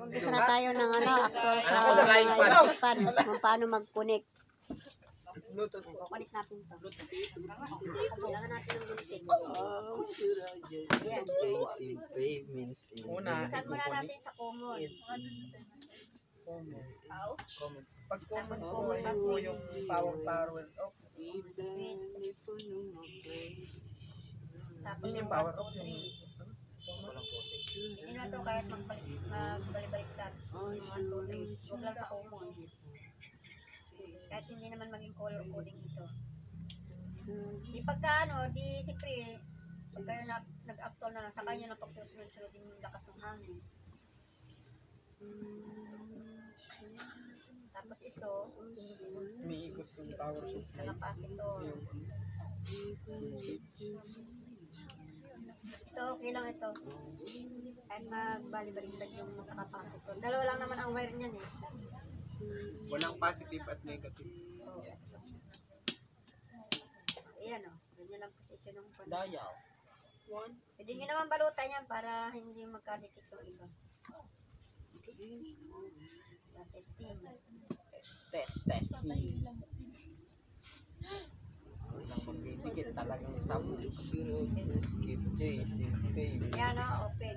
Umpisa na tayo ng actual sa kung paano mag-connect. Connect natin to. Kailangan natin ng gunting. Yan. Saan muna natin sa common? Pag common po, ayun po yung power. Tapos Yun yung yung power 1, off 2, 3. yung Hindi na ito kahit magbalik-baliktad. 1, 2, 3. Huwag lang sa common. Kahit hindi naman maging color coding ito. Di pagka di siyempre, pag kayo nag-actual na lang, saka nyo napagsusunod-sunod yung lakas ng hangin. Tapos ito, umiikot yung power source. nakapas ito. Ito, okay lang ito. Kahit magbali-baliktad yung nakapasok ito. Dalawa lang naman ang wire niyan eh. Walang positive at negative. Ayan o. Ganyan lang position ng pan. Dayaw. Pwede nyo naman balutan yan para hindi magkadikit yung iba. Testing. Testing. Walang magdidikit talagang sabon. Yan o, open.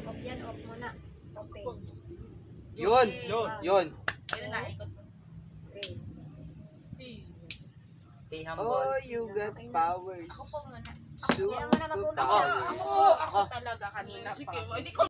Off yan, off muna. Open. Yun! Okay. Stay humble. Oh, you got powers. Ako po muna. Hindi na muna mag-umpisa. Ako. Ako talaga kanina pa.